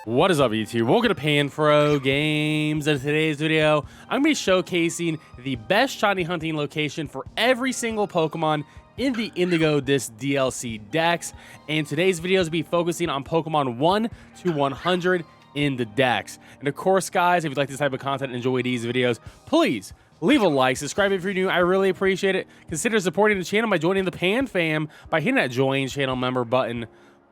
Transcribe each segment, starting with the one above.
What is up, YouTube? Welcome to Panfro Games. In today's video, I'm going to be showcasing the best shiny hunting location for every single Pokemon in the Indigo Disc DLC Dex. And today's video is going to be focusing on Pokemon 1 to 100 in the Dex. And of course, guys, if you like this type of content and enjoy these videos, please leave a like, subscribe if you're new. I really appreciate it. Consider supporting the channel by joining the Pan Fam by hitting that join channel member button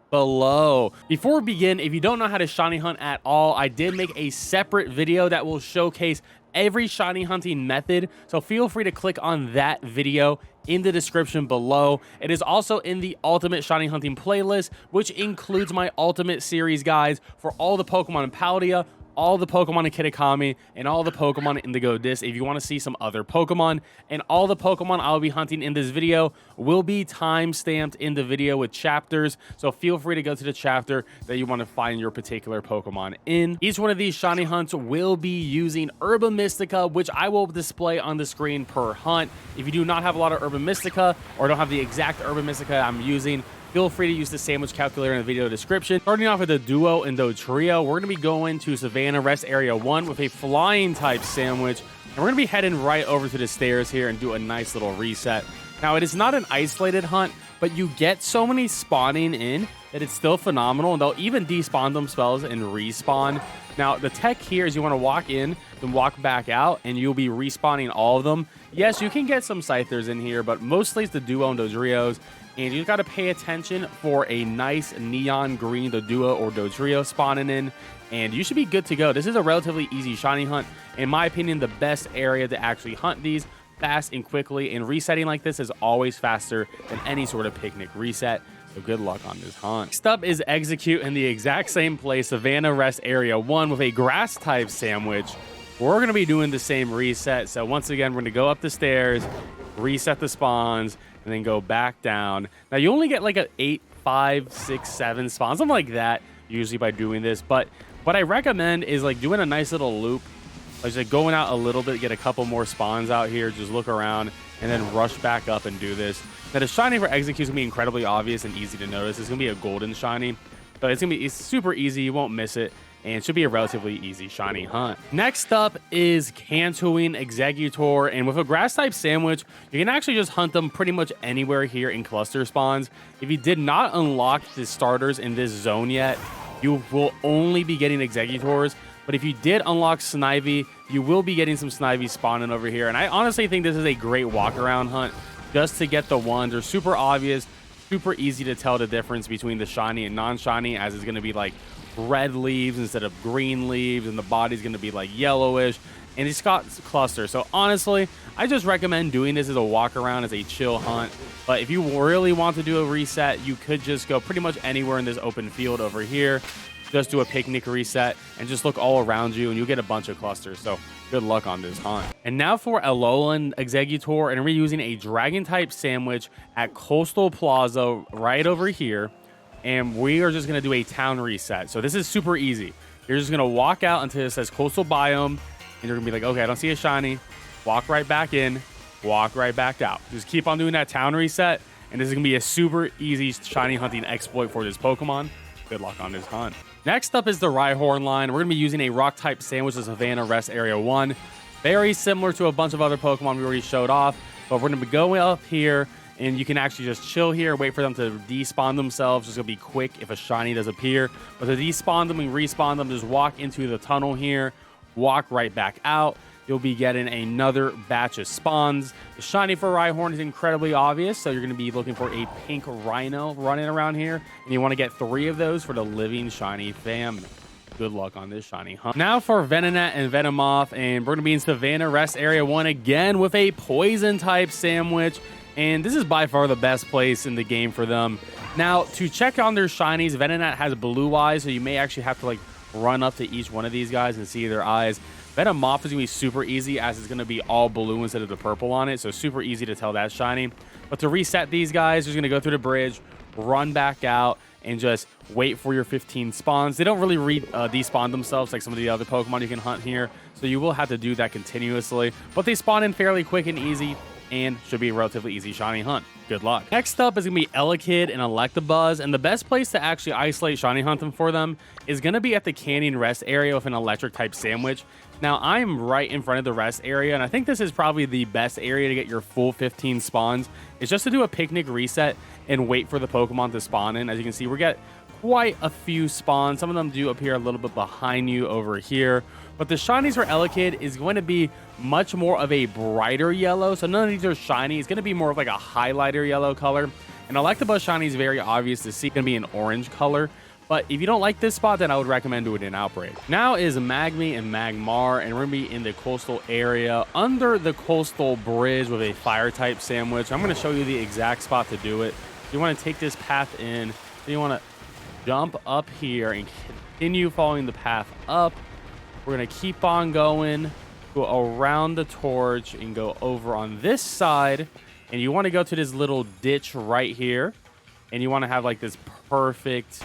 below. Before we begin, if you don't know how to shiny hunt at all, I did make a separate video that will showcase every shiny hunting method, so feel free to click on that video in the description below. It is also in the Ultimate Shiny Hunting playlist, which includes my Ultimate Series guides for all the Pokemon in Paldea, all the Pokemon in Kitakami, and all the Pokemon in Indigo Disc if you want to see some other Pokemon. And all the Pokemon I'll be hunting in this video will be time-stamped in the video with chapters, so feel free to go to the chapter that you want to find your particular Pokemon in. Each one of these shiny hunts will be using Herba Mystica, which I will display on the screen per hunt. If you do not have a lot of Herba Mystica or don't have the exact Herba Mystica I'm using, feel free to use the sandwich calculator in the video description. Starting off with the Doduo and Dodrio, we're going to be going to Savannah Rest Area 1 with a flying type sandwich. And we're going to be heading right over to the stairs here and do a nice little reset. Now, it is not an isolated hunt, but you get so many spawning in that it's still phenomenal. And they'll even despawn themselves and respawn. Now, the tech here is you want to walk in, then walk back out, and you'll be respawning all of them. Yes, you can get some Scythers in here, but mostly it's the Duo and Dodrios. And you got to pay attention for a nice neon green Doduo or Dodrio spawning in, and you should be good to go. This is a relatively easy shiny hunt. In my opinion, the best area to actually hunt these fast and quickly, and resetting like this is always faster than any sort of picnic reset. So good luck on this hunt. Next up is Exeggcute in the exact same place, Savannah Rest Area 1 with a grass type sandwich. We're going to be doing the same reset. So once again, we're going to go up the stairs, reset the spawns, and then go back down. Now, you only get like a 8, 5, 6, 7 spawns, something like that, usually by doing this. But what I recommend is like doing a nice little loop, like going out a little bit, get a couple more spawns out here, just look around, and then rush back up and do this. Now, the shiny for Exeggcute is going to be incredibly obvious and easy to notice. It's going to be a golden shiny. So it's super easy. You won't miss it. And it should be a relatively easy shiny hunt. Next up is Cantooine Exeggutor, and with a grass type sandwich, you can actually just hunt them pretty much anywhere here in cluster spawns. If you did not unlock the starters in this zone yet, you will only be getting Exeggutors. But if you did unlock Snivy, you will be getting some Snivy spawning over here. And I honestly think this is a great walk around hunt just to get the ones. They're super obvious, super easy to tell the difference between the shiny and non-shiny, as it's going to be like red leaves instead of green leaves, and the body's going to be like yellowish, and it's got cluster. So honestly, I just recommend doing this as a walk around, as a chill hunt. But if you really want to do a reset, you could just go pretty much anywhere in this open field over here, just do a picnic reset and just look all around you, and you'll get a bunch of clusters. So good luck on this hunt. And now for Alolan Exeggutor, and we're using a dragon type sandwich at Coastal Plaza right over here. And we are just going to do a town reset. So this is super easy. You're just going to walk out until it says Coastal Biome. And you're going to be like, okay, I don't see a shiny. Walk right back in. Walk right back out. Just keep on doing that town reset. And this is going to be a super easy shiny hunting exploit for this Pokemon. Good luck on this hunt. Next up is the Rhyhorn line. We're going to be using a rock type sandwich at Savannah Rest Area 1. Very similar to a bunch of other Pokemon we already showed off. But we're going to be going up here. And you can actually just chill here, wait for them to despawn themselves. It's going to be quick if a shiny does appear. But to despawn them and respawn them, just walk into the tunnel here, walk right back out. You'll be getting another batch of spawns. The shiny for Rhyhorn is incredibly obvious, so you're going to be looking for a pink rhino running around here. And you want to get 3 of those for the living shiny fam. Good luck on this shiny hunt. Now for Venonat and Venomoth, and we're going to be in Savannah Rest Area 1 again with a poison type sandwich. And this is by far the best place in the game for them. Now, to check on their shinies, Venonat has blue eyes, so you may actually have to like run up to each one of these guys and see their eyes. Venomoth is going to be super easy, as it's going to be all blue instead of the purple on it, so super easy to tell that's shiny. But to reset these guys, you're going to go through the bridge, run back out, and just wait for your 15 spawns. They don't really despawn themselves like some of the other Pokemon you can hunt here, so you will have to do that continuously. But they spawn in fairly quick and easy. and should be a relatively easy shiny hunt. Good luck. Next up is going to be Elekid and Electabuzz, and the best place to actually isolate shiny hunt them for them is going to be at the Canyon Rest area with an electric type sandwich. Now, I'm right in front of the rest area, and I think this is probably the best area to get your full 15 spawns. It's just to do a picnic reset and wait for the Pokemon to spawn in. As you can see, we get quite a few spawns. Some of them do appear a little bit behind you over here. But the shinies for Elekid is going to be much more of a brighter yellow. So none of these are shiny. It's going to be more of like a highlighter yellow color. And Electabuzz shiny is very obvious to see. It's going to be an orange color. But if you don't like this spot, then I would recommend doing an Outbreak. Now is Magby and Magmar, and we're going to be in the coastal area under the coastal bridge with a fire type sandwich. I'm going to show you the exact spot to do it. You want to take this path in. So you want to jump up here and continue following the path up. We're going to keep on going, go around the torch and go over on this side. And you want to go to this little ditch right here. And you want to have like this perfect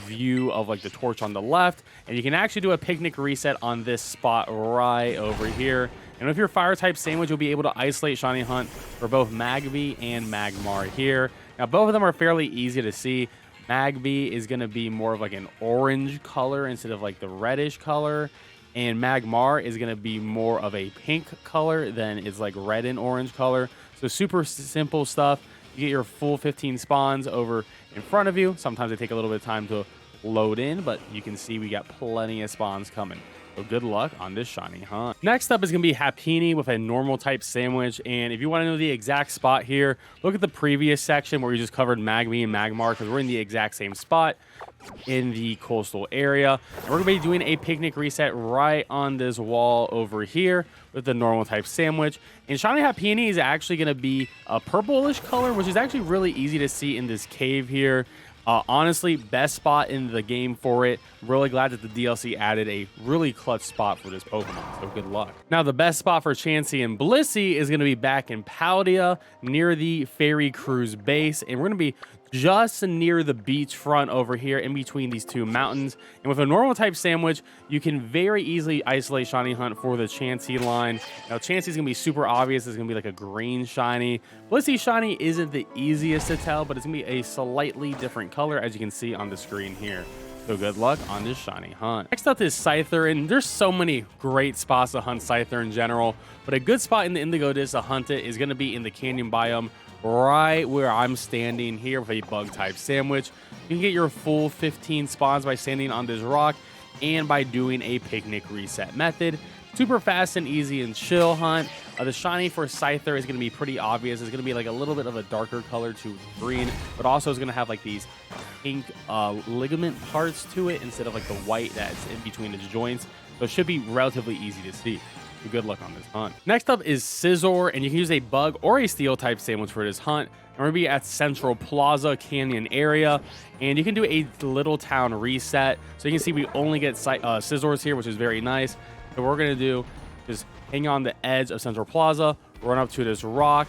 view of like the torch on the left. And you can actually do a picnic reset on this spot right over here. And with your fire type sandwich, you'll be able to isolate shiny hunt for both Magby and Magmar here. Now, both of them are fairly easy to see. Magby is going to be more of like an orange color instead of like the reddish color. And Magmar is going to be more of a pink color than it's like red and orange color. So super simple stuff. You get your full 15 spawns over in front of you. Sometimes they take a little bit of time to load in, but you can see we got plenty of spawns coming. So good luck on this shiny hunt. Next up is going to be Happiny with a normal type sandwich. And if you want to know the exact spot here, look at the previous section where we just covered Magby and Magmar, because we're in the exact same spot in the coastal area. And we're going to be doing a picnic reset right on this wall over here with the normal type sandwich. And shiny Happiny is actually going to be a purplish color, which is actually really easy to see in this cave here. Honestly, best spot in the game for it. Really glad that the DLC added a really clutch spot for this Pokemon, so good luck. Now, the best spot for Chansey and Blissey is going to be back in Paldea near the ferry cruise base, and we're going to be just near the beachfront over here in between these two mountains. And with a normal type sandwich, you can very easily isolate shiny hunt for the Chansey line. Now, Chansey's gonna be super obvious. It's gonna be like a green shiny. Blissey shiny isn't the easiest to tell, but it's gonna be a slightly different color, as you can see on the screen here. So good luck on this shiny hunt. Next up is Scyther, and there's so many great spots to hunt Scyther in general, but a good spot in the Indigo Disc to hunt it is gonna be in the canyon biome, right where I'm standing here with a bug type sandwich. You can get your full 15 spawns by standing on this rock and by doing a picnic reset method. Super fast and easy and chill hunt. The shiny for Scyther is going to be pretty obvious. It's going to be like a little bit of a darker color to green, but also is going to have like these pink ligament parts to it instead of like the white that's in between its joints. So it should be relatively easy to see. Good luck on this hunt. Next up is Scizor, and you can use a bug or a steel type sandwich for this hunt. And we're gonna be at Central Plaza Canyon area, and you can do a little town reset. So you can see we only get Scizors here, which is very nice. So what we're gonna do is hang on the edge of Central Plaza, run up to this rock,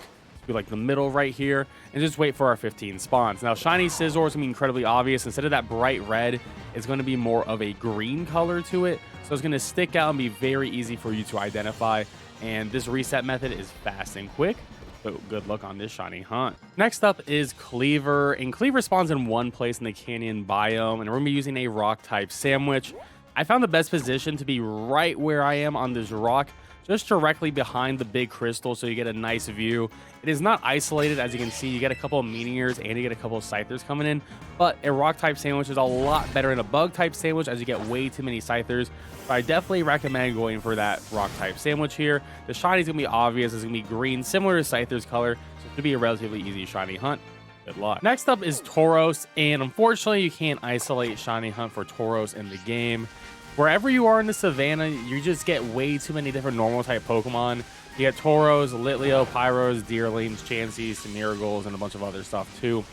do like the middle right here, and just wait for our 15 spawns. Now, shiny Scizor is gonna be incredibly obvious. Instead of that bright red, it's gonna be more of a green color to it. So it's going to stick out and be very easy for you to identify. And this reset method is fast and quick. So good luck on this shiny hunt. Next up is Kleavor. And Kleavor spawns in one place in the canyon biome. And we're going to be using a rock type sandwich. I found the best position to be right where I am on this rock, just directly behind the big crystal, so you get a nice view. It is not isolated, as you can see. You get a couple of Meteors and you get a couple of Scythers coming in, but a rock type sandwich is a lot better than a bug type sandwich, as you get way too many Scythers. But I definitely recommend going for that rock type sandwich here. The shiny is gonna be obvious. It's gonna be green, similar to Scyther's color, so it's gonna be a relatively easy shiny hunt. Good luck. Next up is Tauros, and unfortunately you can't isolate shiny hunt for Tauros in the game. Wherever you are in the savannah, you just get way too many different normal type Pokemon. You get Tauros, Litleo, Pyros, Deerlings, Chanseys, Miragulls, and a bunch of other stuff too.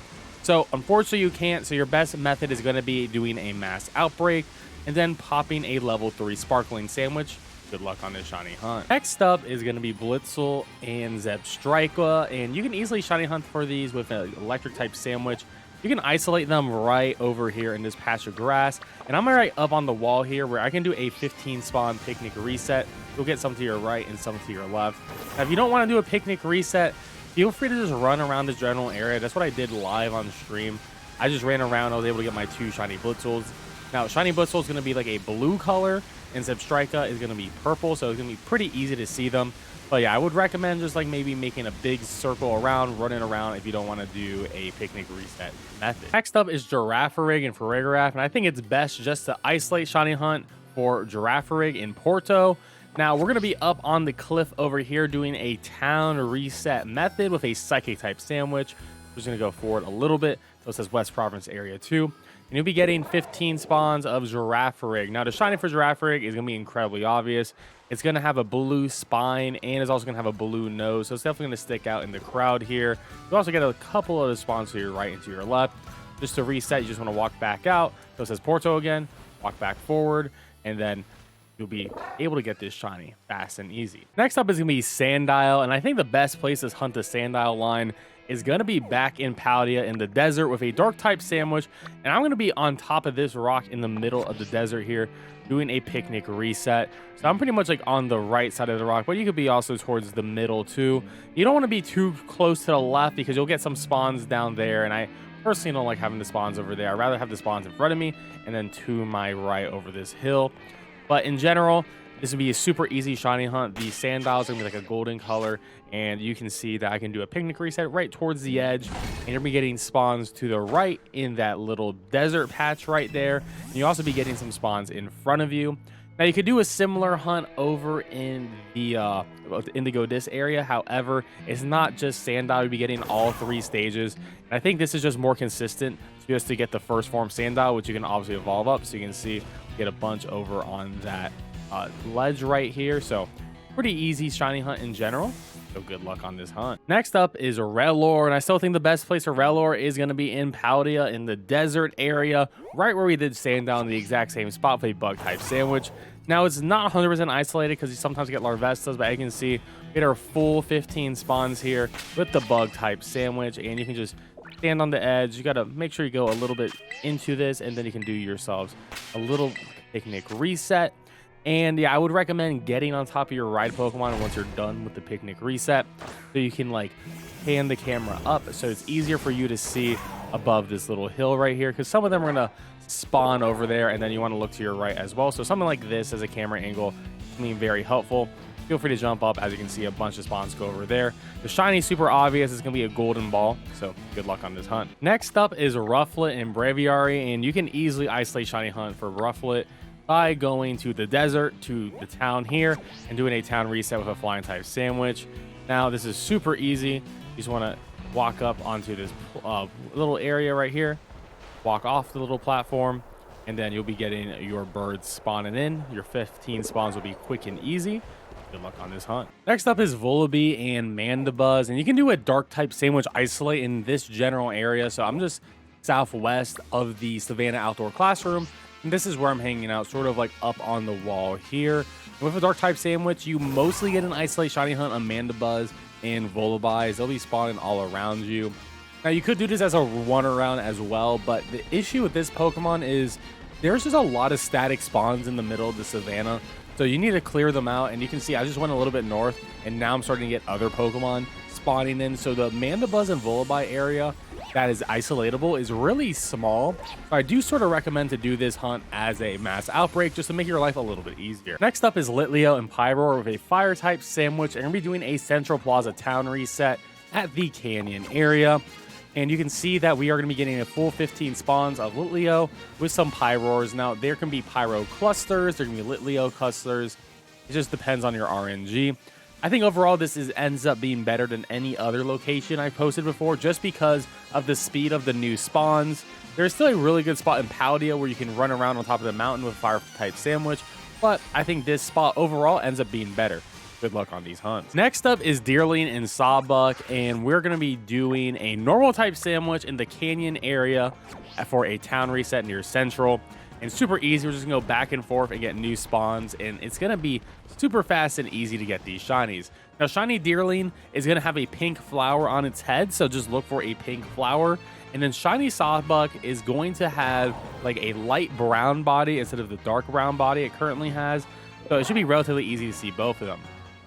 So unfortunately you can't, so your best method is going to be doing a mass outbreak and then popping a level 3 sparkling sandwich. Good luck on this shiny hunt. Next up is going to be Blitzle and Zebstrika, and you can easily shiny hunt for these with an electric type sandwich. you can isolate them right over here in this patch of grass. And I'm right up on the wall here where I can do a 15 spawn picnic reset. You'll get some to your right and some to your left. Now, if you don't want to do a picnic reset, feel free to just run around this general area. That's what I did live on stream. I just ran around. I was able to get my 2 shiny Blitzles. Now, shiny Blitzle is going to be like a blue color, and Zebstrika is going to be purple, so it's going to be pretty easy to see them. But yeah, I would recommend just like maybe making a big circle around, running around if you don't want to do a picnic reset method. Next up is Girafarig and Farigiraf, and I think it's best just to isolate shiny hunt for Girafarig in Porto. Now, we're going to be up on the cliff over here doing a town reset method with a Psychic type sandwich. We're just going to go forward a little bit. So it says West Province Area 2. And you'll be getting 15 spawns of Girafarig. Now, the shiny for Girafarig is going to be incredibly obvious. It's going to have a blue spine and it's also going to have a blue nose. So it's definitely going to stick out in the crowd here. You also get a couple of the spawns to your right and to your left. Just to reset, you just want to walk back out. So it says Porto again. Walk back forward. And then you'll be able to get this shiny fast and easy. Next up is going to be Sandile. And I think the best place to hunt the Sandile line is going to be back in Paldea in the desert with a dark type sandwich. And I'm going to be on top of this rock in the middle of the desert here doing a picnic reset. So I'm pretty much like on the right side of the rock, but you could be also towards the middle too. You don't want to be too close to the left because you'll get some spawns down there. And I personally don't like having the spawns over there. I'd rather have the spawns in front of me and then to my right over this hill. But in general, this would be a super easy shiny hunt. The Sandile is going to be like a golden color, and you can see that I can do a picnic reset right towards the edge, and you'll be getting spawns to the right in that little desert patch right there. And you'll also be getting some spawns in front of you. Now, you could do a similar hunt over in the Indigo Disc area. However, it's not just Sandile. You'll be getting all 3 stages. And I think this is just more consistent just to get the first form Sandile, which you can obviously evolve up. So you can see, get a bunch over on that ledge right here. So pretty easy shiny hunt in general. So good luck on this hunt. Next up is Rellor, and I still think the best place for Rellor is going to be in Paldea in the desert area, right where we did Sandile in the exact same spot with a bug type sandwich. Now, it's not 100% isolated because you sometimes get Larvestas, but you can see we get our full 15 spawns here with the bug type sandwich, and you can just stand on the edge. You got to make sure you go a little bit into this, and then you can do yourselves a little picnic reset. And yeah, I would recommend getting on top of your ride Pokemon once you're done with the picnic reset, so you can like pan the camera up so it's easier for you to see above this little hill right here, because some of them are going to spawn over there, and then you want to look to your right as well. So something like this as a camera angle can be very helpful. Feel free to jump up. As you can see, a bunch of spawns go over there. The shiny, super obvious. It's going to be a golden ball, so good luck on this hunt. Next up is Rufflet and Braviary, and you can easily isolate shiny hunt for Rufflet by going to the desert, to the town here, and doing a town reset with a flying type sandwich. Now, this is super easy. You just want to walk up onto this little area right here, walk off the little platform, and then you'll be getting your birds spawning in. Your 15 spawns will be quick and easy. Good luck on this hunt. Next up is Vullaby and Mandibuzz, and you can do a dark type sandwich isolate in this general area. So I'm just southwest of the Savannah Outdoor Classroom, and this is where I'm hanging out, sort of like up on the wall here. And with a dark type sandwich, you mostly get an isolate shiny hunt on Mandibuzz and Vullaby. They'll be spawning all around you. Now, you could do this as a run around as well, but the issue with this Pokemon is there's just a lot of static spawns in the middle of the Savannah. So you need to clear them out, and you can see I just went a little bit north, and now I'm starting to get other Pokemon spawning in. So the Mandibuzz and Vullaby area that is isolatable is really small. So I do sort of recommend to do this hunt as a mass outbreak just to make your life a little bit easier. Next up is Litleo and Pyroar with a fire type sandwich, and we're going to be doing a Central Plaza town reset at the Canyon area. And you can see that we are going to be getting a full 15 spawns of Litleo with some Pyroars. Now, there can be Pyro clusters. There can be Litleo clusters. It just depends on your RNG. I think overall this ends up being better than any other location I've posted before just because of the speed of the new spawns. There's still a really good spot in Paldea where you can run around on top of the mountain with fire-type sandwich, but I think this spot overall ends up being better. Good luck on these hunts. Next up is Deerling and Sawbuck, and we're going to be doing a normal type sandwich in the Canyon area for a town reset near Central. And super easy. We're just going to go back and forth and get new spawns, and it's going to be super fast and easy to get these shinies. Now, shiny Deerling is going to have a pink flower on its head, so just look for a pink flower. And then shiny Sawbuck is going to have like a light brown body instead of the dark brown body it currently has. So it should be relatively easy to see both of them.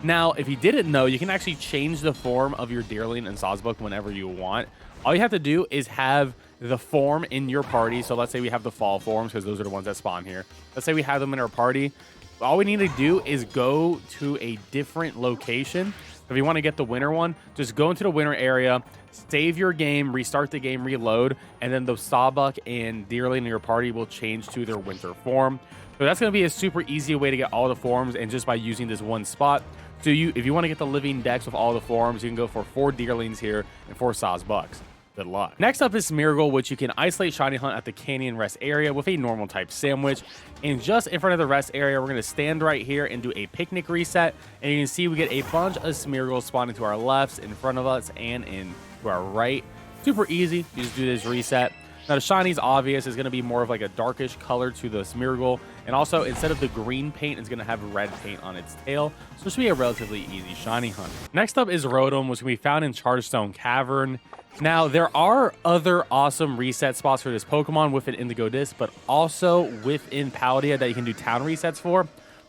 Now, if you didn't know, you can actually change the form of your Deerling and Sawsbuck whenever you want. All you have to do is have the form in your party. So let's say we have the fall forms, because those are the ones that spawn here. Let's say we have them in our party. All we need to do is go to a different location. If you want to get the winter one, just go into the winter area, save your game, restart the game, reload, and then the Sawbuck and Deerling in your party will change to their winter form. So that's going to be a super easy way to get all the forms, and just by using this one spot. So if you want to get the living dex with all the forms, you can go for 4 Deerlings here and 4 Sawsbucks. Good luck. Next up is Smeargle, which you can isolate shiny hunt at the Canyon Rest area with a normal type sandwich. And just in front of the rest area, we're going to stand right here and do a picnic reset. And you can see we get a bunch of Smeargles spawning to our lefts, in front of us, and in to our right. Super easy. You just do this reset. Now the shiny's obvious. Is going to be more of like a darkish color to the Smeargle. And also, instead of the green paint, it's going to have red paint on its tail. So this should be a relatively easy shiny hunt. Next up is Rotom, which can be found in Chargestone Cavern. Now, there are other awesome reset spots for this Pokemon within Indigo Disc, but also within Paldea that you can do town resets for.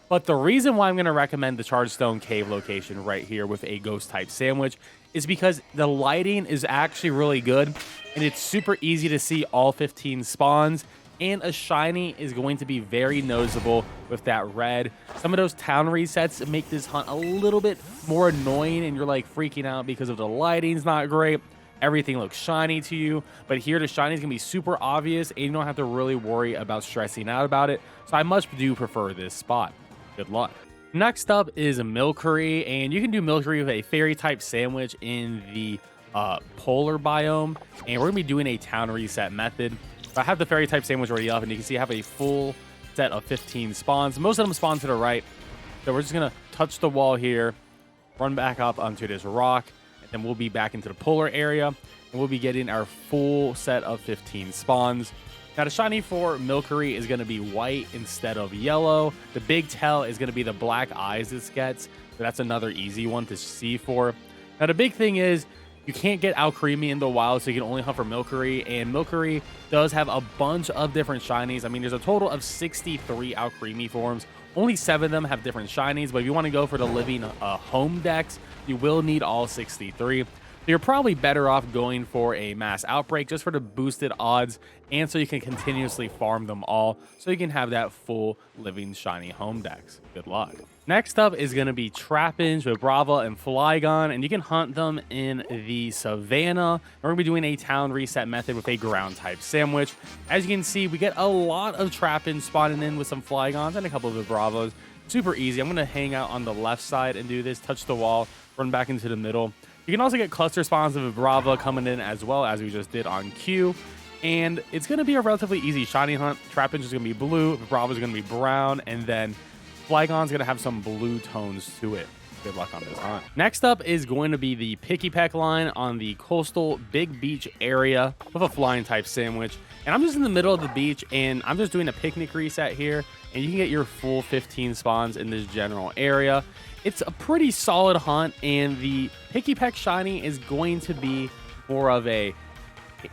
But the reason why I'm going to recommend the Chargestone Cave location right here with a Ghost-type sandwich is because the lighting is actually really good, and it's super easy to see all 15 spawns, and a shiny is going to be very noticeable with that red. Some of those town resets make this hunt a little bit more annoying, and you're like freaking out because of the lighting's not great. Everything looks shiny to you, but here the shiny is going to be super obvious, and you don't have to really worry about stressing out about it. So I much do prefer this spot. Good luck. Next up is Milcery, and you can do Milcery with a fairy type sandwich in the polar biome, and we're going to be doing a town reset method. I have the fairy type sandwich already up, and you can see I have a full set of 15 spawns. Most of them spawn to the right, so we're just going to touch the wall here, run back up onto this rock, then we'll be back into the polar area, and we'll be getting our full set of 15 spawns. Now, the shiny for Milcery is going to be white instead of yellow. The big tell is going to be the black eyes this gets, so that's another easy one to see for. Now, the big thing is you can't get Alcremie in the wild, so you can only hunt for Milcery, and Milcery does have a bunch of different shinies. I mean, there's a total of 63 Alcremie forms. Only 7 of them have different shinies, but if you want to go for the living home dex, you will need all 63. So you're probably better off going for a mass outbreak just for the boosted odds, and so you can continuously farm them all, so you can have that full living shiny home dex. Good luck. Next up is going to be Trapinch with Brava and Flygon, and you can hunt them in the Savannah. We're going to be doing a town reset method with a ground type sandwich. As you can see, we get a lot of Trapinch spawning in with some Flygons and a couple of the Bravos. Super easy. I'm going to hang out on the left side and do this, touch the wall, run back into the middle. You can also get cluster spawns of Brava coming in as well, as we just did on Q. And it's going to be a relatively easy shiny hunt. Trapinch is going to be blue, Brava is going to be brown, and then Flygon's going to have some blue tones to it. Good luck on this hunt. Next up is going to be the Picky Peck line on the coastal Big Beach area with a flying type sandwich. And I'm just in the middle of the beach, and I'm just doing a picnic reset here, and you can get your full 15 spawns in this general area. It's a pretty solid hunt, and the Picky Peck shiny is going to be more of a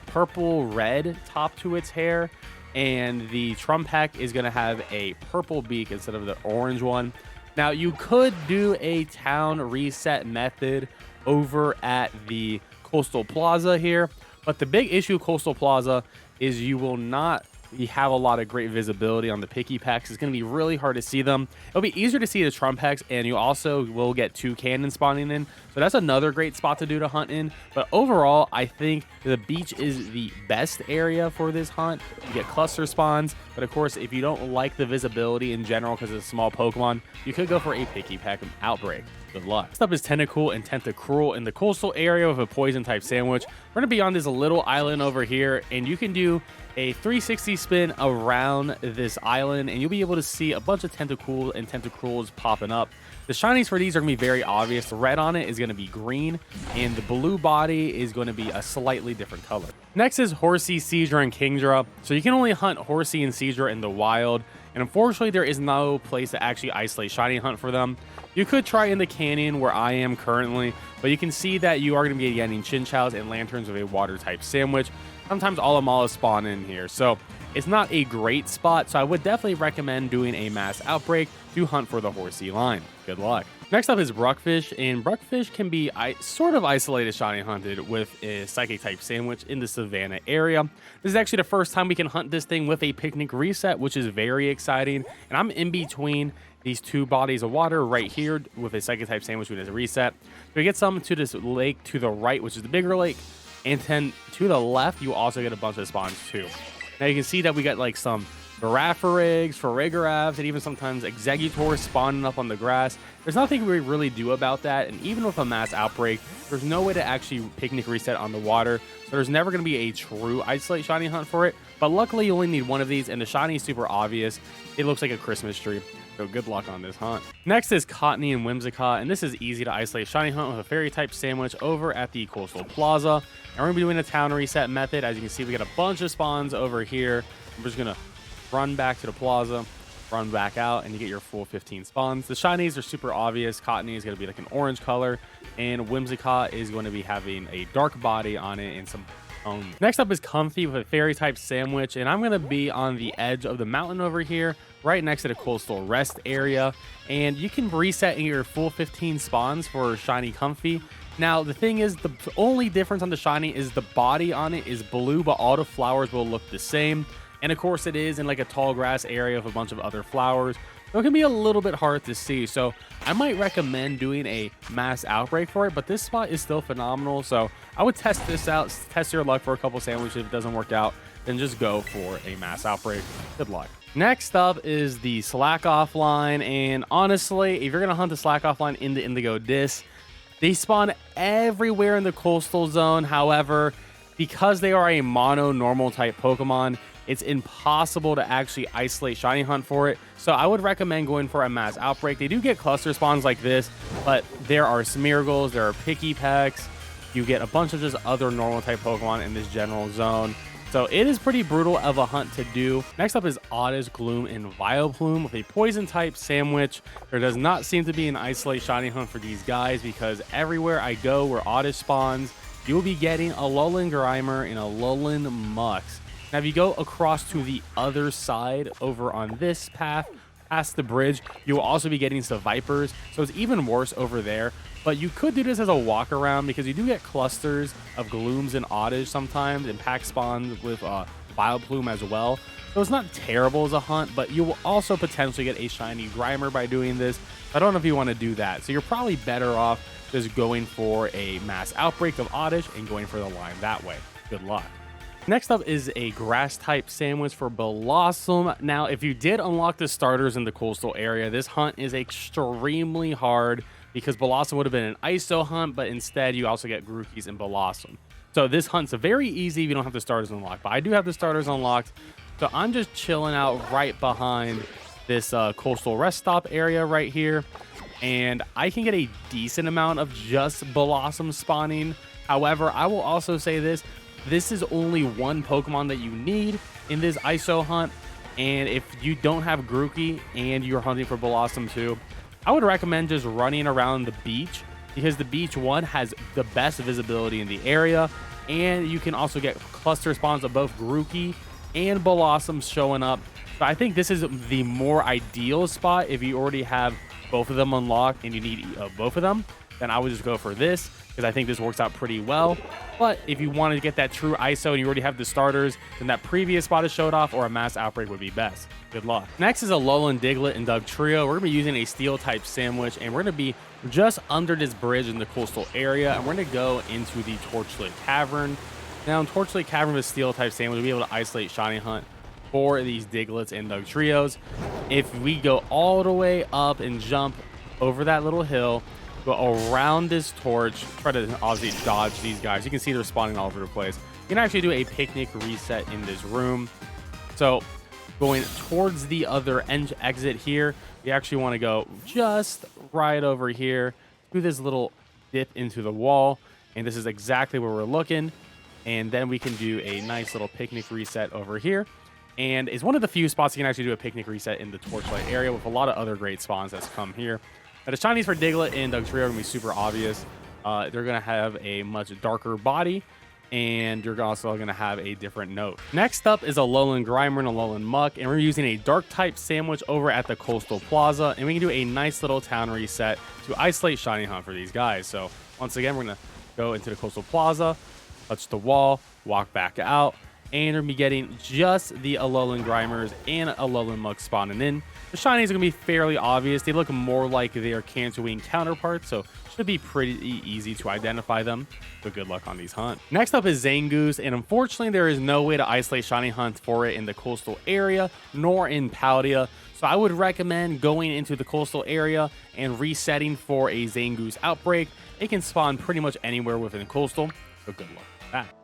purple red top to its hair, and the Trumpek is going to have a purple beak instead of the orange one. Now, you could do a town reset method over at the Coastal Plaza here, but the big issue with Coastal Plaza is you will not have a lot of great visibility on the Picky Pecks. It's going to be really hard to see them. It'll be easier to see the Trumpeks, and you also will get 2 cannons spawning in. So that's another great spot to do to hunt in. But overall, I think the beach is the best area for this hunt. You get cluster spawns, but of course, if you don't like the visibility in general because it's a small Pokemon, you could go for a Picky Peck outbreak. Good luck. Next up is Tentacool and Tentacruel in the coastal area with a poison type sandwich. We're going to be on this little island over here, and you can do a 360 spin around this island, and you'll be able to see a bunch of Tentacool and Tentacruels popping up. The shinies for these are going to be very obvious. The red on it is going to be green, and the blue body is going to be a slightly different color. Next is Horsey, Scizor, and Kingdra. So you can only hunt Horsey and Scizor in the wild, and unfortunately there is no place to actually isolate shiny hunt for them. You could try in the canyon where I am currently, but you can see that you are going to be getting Chinchous and Lanturns with a water type sandwich. Sometimes Alamalas spawn in here, so it's not a great spot, so I would definitely recommend doing a mass outbreak to hunt for the Horsey line. Good luck. Next up is Bruckfish, and Bruckfish can be sort of isolated shiny hunted with a Psychic type sandwich in the Savannah area. This is actually the first time we can hunt this thing with a Picnic Reset, which is very exciting, and I'm in between these two bodies of water right here with a Psychic type sandwich with a reset. So we get some to this lake to the right, which is the bigger lake, and then to the left, you also get a bunch of spawns too. Now you can see that we got like some Girafarigs, Farigirafs, and even sometimes Exeggutor spawning up on the grass. There's nothing we really do about that, and even with a mass outbreak, there's no way to actually Picnic Reset on the water, so there's never going to be a true isolate shiny hunt for it. But luckily, you only need one of these, and the shiny is super obvious. It looks like a Christmas tree. So good luck on this hunt. Next is Cottonee and Whimsicott, and this is easy to isolate shiny hunt with a fairy type sandwich over at the Coastal Plaza. And we're gonna be doing a town reset method. As you can see, we got a bunch of spawns over here. I'm just gonna run back to the plaza, run back out, and you get your full 15 spawns. The shinies are super obvious. Cottonee is gonna be like an orange color, and Whimsicott is going to be having a dark body on it and some bones. Next up is Comfy with a fairy type sandwich, and I'm gonna be on the edge of the mountain over here, right next to the coastal rest area, and you can reset in your full 15 spawns for shiny Comfy. Now the thing is, the only difference on the shiny is the body on it is blue, but all the flowers will look the same, and of course it is in like a tall grass area with a bunch of other flowers, so it can be a little bit hard to see. So I might recommend doing a mass outbreak for it, but this spot is still phenomenal, so I would test this out, test your luck for a couple sandwiches. If it doesn't work out, then just go for a mass outbreak. Good luck. Next up is the Slack Off line, and honestly, if you're gonna hunt the Slack Off line in the Indigo Disc, they spawn everywhere in the coastal zone. However, because they are a mono normal type Pokemon, it's impossible to actually isolate shiny hunt for it. So I would recommend going for a mass outbreak. They do get cluster spawns like this, but there are Smeargles, there are Pikipeks, you get a bunch of just other normal type Pokemon in this general zone. So it is pretty brutal of a hunt to do. Next up is Oddish, Gloom, and Vileplume with a poison type sandwich. There does not seem to be an isolate shiny hunt for these guys, because everywhere I go where Oddish spawns, you will be getting a Alolan Grimer and a Alolan Mux. Now if you go across to the other side over on this path, past the bridge, you will also be getting some Vipers, so it's even worse over there. But you could do this as a walk around, because you do get clusters of Glooms and Oddish sometimes, and pack spawns with Vileplume as well. So it's not terrible as a hunt, but you will also potentially get a shiny Grimer by doing this. I don't know if you want to do that, so you're probably better off just going for a mass outbreak of Oddish and going for the line that way. Good luck. Next up is a grass type sandwich for Blossom. Now, if you did unlock the starters in the coastal area, this hunt is extremely hard, because Blossom would have been an ISO hunt, but instead you also get Grookey's and Blossom. So this hunt's very easy if you don't have the starters unlocked, but I do have the starters unlocked. So I'm just chilling out right behind this coastal rest stop area right here, and I can get a decent amount of just Blossom spawning. However, I will also say this is only one Pokemon that you need in this ISO hunt, and if you don't have Grookey and you're hunting for Blossom too, I would recommend just running around the beach, because the beach, one, has the best visibility in the area, and you can also get cluster spawns of both Grookey and Blossom showing up. So I think this is the more ideal spot if you already have both of them unlocked and you need both of them. Then I would just go for this, because I think this works out pretty well. But if you want to get that true ISO and you already have the starters, then that previous spot is showed off, or a mass outbreak would be best. Good luck. Next is Alolan Diglett and Dugtrio. We're going to be using a steel type sandwich, and we're going to be just under this bridge in the coastal area, and we're going to go into the Torchlit Cavern. Now in Torchlit Cavern with steel type sandwich, we'll be able to isolate shiny hunt for these Diglets and Dugtrios. If we go all the way up and jump over that little hill, go around this torch, try to obviously dodge these guys. You can see they're spawning all over the place. You can actually do a Picnic Reset in this room. So going towards the other exit here, you actually want to go just right over here through this little dip into the wall, and this is exactly where we're looking. And then we can do a nice little Picnic Reset over here, and it's one of the few spots you can actually do a Picnic Reset in the Torchlight area, with a lot of other great spawns that's come here. Now, the shinies for Diglett and Dugtrio are going to be super obvious. They're going to have a much darker body, and you're also going to have a different note. Next up is Alolan Grimer and Alolan Muck, and we're using a Dark-type sandwich over at the Coastal Plaza, and we can do a nice little town reset to isolate Shiny Hunt for these guys. So once again, we're going to go into the Coastal Plaza, touch the wall, walk back out, and we're going to be getting just the Alolan Grimers and Alolan Muck spawning in. The shinies are going to be fairly obvious. They look more like their Cancerwing counterparts, so should be pretty easy to identify them. So good luck on these hunts. Next up is Zangoose, and unfortunately there is no way to isolate shiny hunt for it in the coastal area, nor in Paldea. So I would recommend going into the coastal area and resetting for a Zangoose outbreak. It can spawn pretty much anywhere within coastal, so good luck.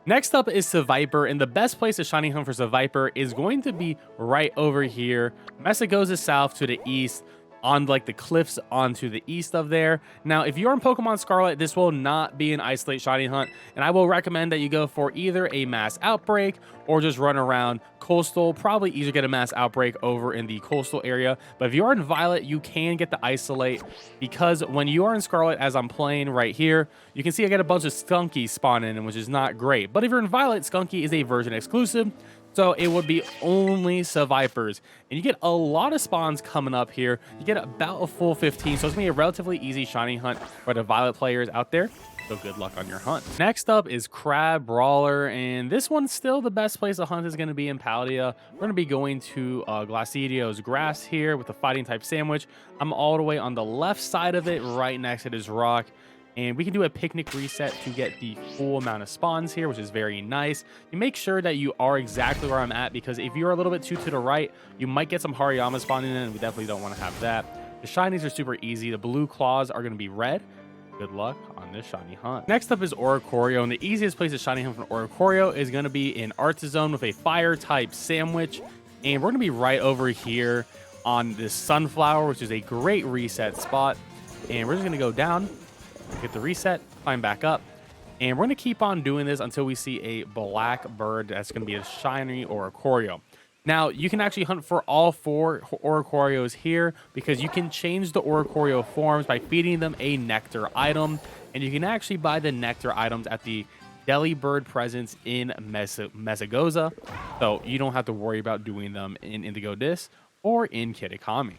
Next up is Seviper, and the best place to shiny hunt for Seviper is going to be right over here. Mesagoza south to the east, on like the cliffs onto the east of there. Now, if you're in Pokemon Scarlet, this will not be an isolate shiny hunt, and I will recommend that you go for either a mass outbreak or just run around coastal. Probably easier to get a mass outbreak over in the coastal area, but if you are in Violet, you can get the isolate, because when you are in Scarlet, as I'm playing right here, you can see I get a bunch of Skunky spawning in, which is not great. But if you're in Violet, Skunky is a version exclusive, so it would be only Sevipers, and you get a lot of spawns coming up here. You get about a full 15, so it's gonna be a relatively easy shiny hunt for the Violet players out there. So good luck on your hunt. Next up is Crab Brawler, and this one's still the best place to hunt is going to be in Paldea. We're going to be going to Glacedio's grass here with a fighting type sandwich. I'm all the way on the left side of it, right next to this rock. And we can do a picnic reset to get the full amount of spawns here, which is very nice. You make sure that you are exactly where I'm at, because if you're a little bit too to the right, you might get some Hariyama spawning in, and we definitely don't want to have that. The shinies are super easy. The blue claws are going to be red. Good luck on this shiny hunt. Next up is Oricorio, and the easiest place to shiny hunt from Oricorio is going to be in Artizone with a fire type sandwich. And we're going to be right over here on this Sunflower, which is a great reset spot. And we're just going to go down, get the reset, climb back up. And we're going to keep on doing this until we see a black bird that's going to be a shiny Oricorio. Now, you can actually hunt for all 4 Oricorios here, because you can change the Oricorio forms by feeding them a nectar item, and you can actually buy the nectar items at the Delibird presence in Mesagoza, so you don't have to worry about doing them in Indigo Disc or in Kitakami.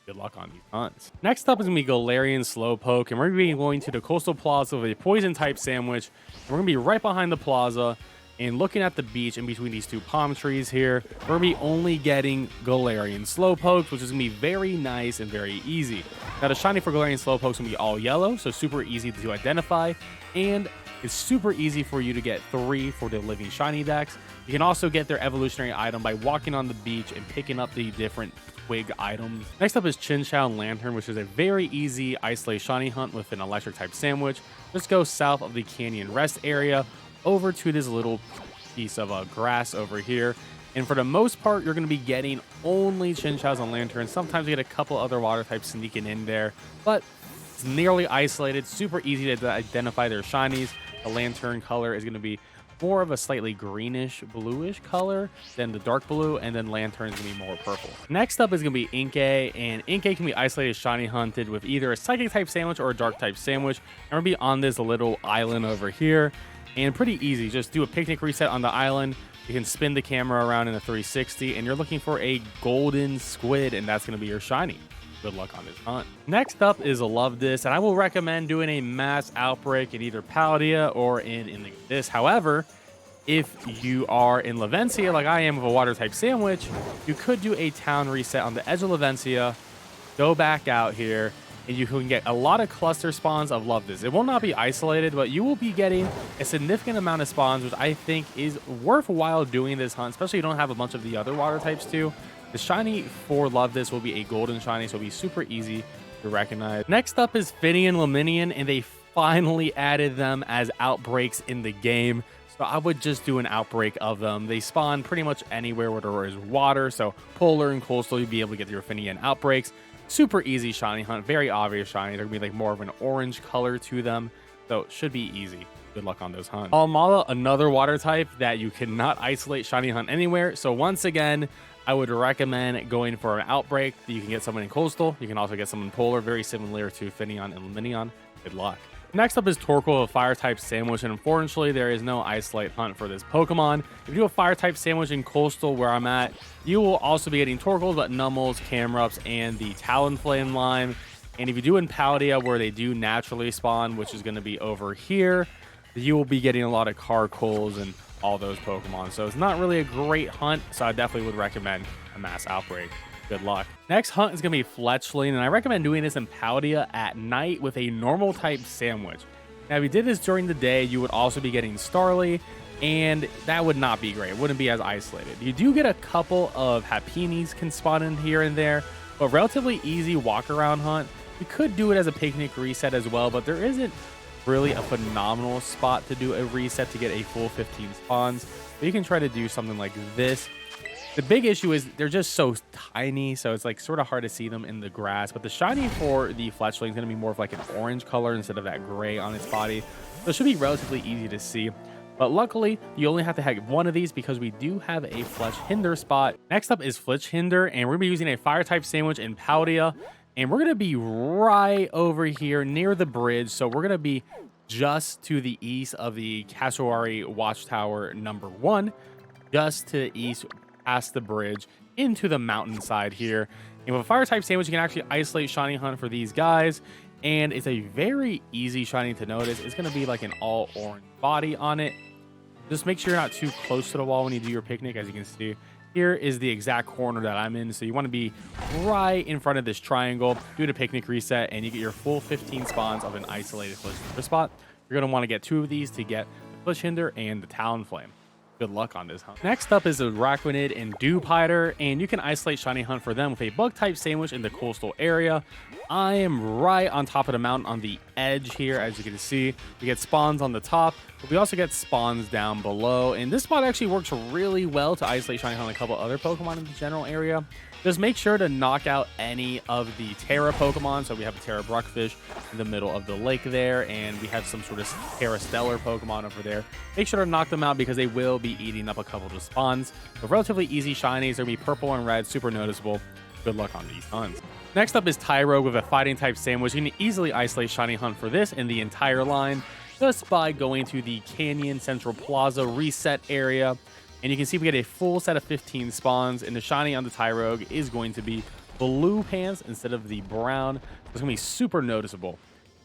Good luck on these hunts. Next up is going to be Galarian Slowpoke, and we're going to be going to the Coastal Plaza with a poison type sandwich. And we're going to be right behind the plaza and looking at the beach in between these 2 palm trees here. We're going to be only getting Galarian Slowpoke, which is going to be very nice and very easy. Now, the shiny for Galarian Slowpoke is going to be all yellow, so super easy to identify, and it's super easy for you to get 3 for the living shiny decks. You can also get their evolutionary item by walking on the beach and picking up the different twig items. Next up is Chinchou and Lantern, which is a very easy isolate shiny hunt with an electric type sandwich. Just go south of the Canyon Rest area over to this little piece of grass over here, and for the most part you're going to be getting only Chinchous and Lanterns. Sometimes you get a couple other water types sneaking in there, but it's nearly isolated, super easy to identify their shinies. The Lantern color is going to be more of a slightly greenish bluish color than the dark blue, and then Lantern is going to be more purple. Next up is going to be Inkay, and Inkay can be isolated shiny hunted with either a psychic type sandwich or a dark type sandwich. And we're going to be on this little island over here, and pretty easy. Just do a picnic reset on the island. You can spin the camera around in a 360, and you're looking for a golden squid, and that's going to be your shiny. Good luck on this hunt. Next up is Love This, and I will recommend doing a mass outbreak in either Paldea or in this. However, if you are in Lavencia, like I am with a water type sandwich, you could do a town reset on the edge of Lavencia, go back out here, and you can get a lot of cluster spawns of Love This. It will not be isolated, but you will be getting a significant amount of spawns, which I think is worthwhile doing this hunt, especially if you don't have a bunch of the other water types too. The shiny for Love This will be a golden shiny, so it'll be super easy to recognize. Next up is Finneon Luminion, and they finally added them as outbreaks in the game. So I would just do an outbreak of them. They spawn pretty much anywhere where there is water, so polar and coastal, you'll be able to get your Finneon outbreaks. Super easy shiny hunt, very obvious shiny. They're gonna be like more of an orange color to them, so it should be easy. Good luck on those hunts. Almala, another water type that you cannot isolate shiny hunt anywhere. So once again, I would recommend going for an Outbreak. You can get someone in Coastal. You can also get someone Polar, very similar to Finneon and Minion. Good luck. Next up is Torkoal, a Fire-type Sandwich, and unfortunately, there is no Isolate Hunt for this Pokemon. If you do a Fire-type Sandwich in Coastal, where I'm at, you will also be getting Torkoals, but Nummels, Camerups, and the Talonflame line. And if you do in Paldea, where they do naturally spawn, which is going to be over here, you will be getting a lot of Carcoals and all those Pokemon. So it's not really a great hunt, so I definitely would recommend a Mass Outbreak. Good luck. Next hunt is going to be Fletchling, and I recommend doing this in Paldea at night with a normal type Sandwich. Now, if you did this during the day, you would also be getting Starly, and that would not be great. It wouldn't be as isolated. You do get a couple of Happinis can spawn in here and there, but relatively easy walk around hunt. You could do it as a picnic reset as well, but there isn't really a phenomenal spot to do a reset to get a full 15 spawns. But you can try to do something like this. The big issue is they're just so tiny, so it's like sort of hard to see them in the grass. But the shiny for the Fletchling is going to be more of like an orange color instead of that gray on its body. So it should be relatively easy to see. But luckily, you only have to have one of these because we do have a Fletchinder spot. Next up is Fletchinder, and we're going to be using a Fire-type Sandwich in Paldea. And we're going to be right over here near the bridge. So we're going to be just to the east of the Kasawari Watchtower number 1. Just to the east past the bridge into the mountainside here. And with a Fire-type Sandwich, you can actually isolate Shiny Hunt for these guys. And it's a very easy Shiny to notice. It's going to be like an all orange body on it. Just make sure you're not too close to the wall when you do your picnic. As you can see, here is the exact corner that I'm in. So you want to be right in front of this triangle, do the picnic reset, and you get your full 15 spawns of an isolated Fletchinder spot. You're going to want to get 2 of these to get the Fletchinder and the Talonflame. Good luck on this hunt. Next up is the Araquanid and Dewpider, and you can isolate Shiny Hunt for them with a Bug-type Sandwich in the coastal area. I am right on top of the mountain on the edge here, as you can see. We get spawns on the top, but we also get spawns down below, and this spot actually works really well to isolate Shiny Hunt and a couple other Pokemon in the general area. Just make sure to knock out any of the Terra Pokemon. So we have a Terra Bruckfish in the middle of the lake there, and we have some sort of Terra Stellar Pokemon over there. Make sure to knock them out because they will be eating up a couple of spawns. But relatively easy shinies. They'll be purple and red, super noticeable. Good luck on these hunts. Next up is Tyrogue with a Fighting type Sandwich. You can easily isolate Shiny Hunt for this in the entire line just by going to the Canyon Central Plaza reset area. And you can see we get a full set of 15 spawns, and the shiny on the Tyrogue is going to be blue pants instead of the brown. It's going to be super noticeable.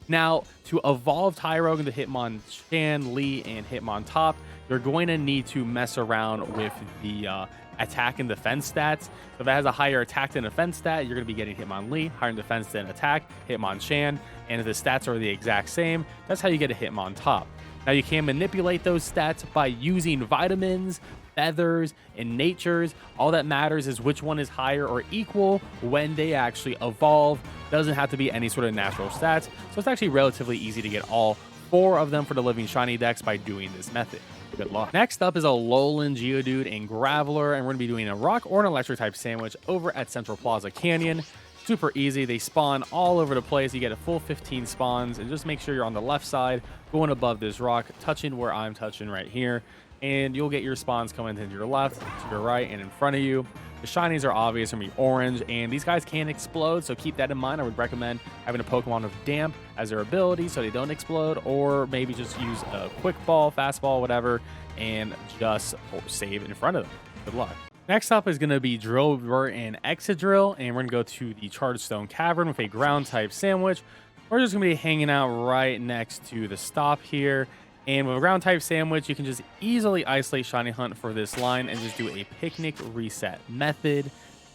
Now, to evolve Tyrogue into Hitmonchan, Lee, and Hitmontop, you're going to need to mess around with the attack and defense stats. So if it has a higher attack than defense stat, you're going to be getting Hitmonlee, higher defense than attack, Hitmonchan, and if the stats are the exact same, that's how you get a Hitmontop. Now, you can manipulate those stats by using vitamins, feathers, and natures. All that matters is which one is higher or equal when they actually evolve. Doesn't have to be any sort of natural stats, so it's actually relatively easy to get all 4 of them for the Living Shiny decks by doing this method. Good luck. Next up is Alolan, Geodude, and Graveler, and we're going to be doing a Rock or an Electric type Sandwich over at Central Plaza Canyon. Super easy. They spawn all over the place. You get a full 15 spawns, and just make sure you're on the left side, going above this rock, touching where I'm touching right here, and you'll get your spawns coming to your left, to your right, and in front of you. The shinies are obvious, going to be orange, and these guys can explode, so keep that in mind. I would recommend having a Pokemon of Damp as their ability so they don't explode, or maybe just use a Quick Ball, Fastball, whatever, and just save in front of them. Good luck. Next up is going to be Drillbur and Excadrill, and we're going to go to the Chargestone Cavern with a Ground-type Sandwich. We're just going to be hanging out right next to the stop here. And with a Ground-type Sandwich, you can just easily isolate Shiny Hunt for this line and just do a Picnic Reset method.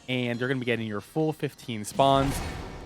And you're going to be getting your full 15 spawns.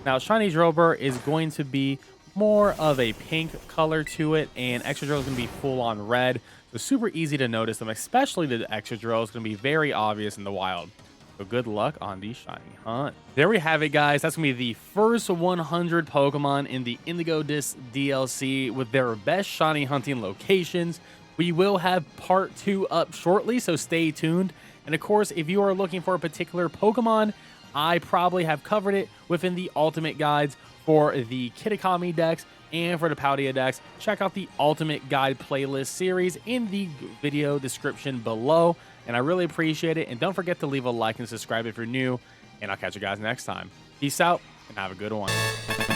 Now, Shiny Drillbur is going to be more of a pink color to it, and Excadrill is going to be full-on red. So super easy to notice them, especially the Excadrill is going to be very obvious in the wild. So good luck on the Shiny Hunt. There we have it, guys. That's going to be the first 100 Pokemon in the Indigo Disc DLC with their best Shiny hunting locations. We will have part 2 up shortly, so stay tuned. And of course, if you are looking for a particular Pokemon, I probably have covered it within the Ultimate Guides for the Kitakami decks And for the Paldea decks, check out the Ultimate Guide playlist series in the video description below. And I really appreciate it. And don't forget to leave a like and subscribe if you're new. And I'll catch you guys next time. Peace out and have a good one.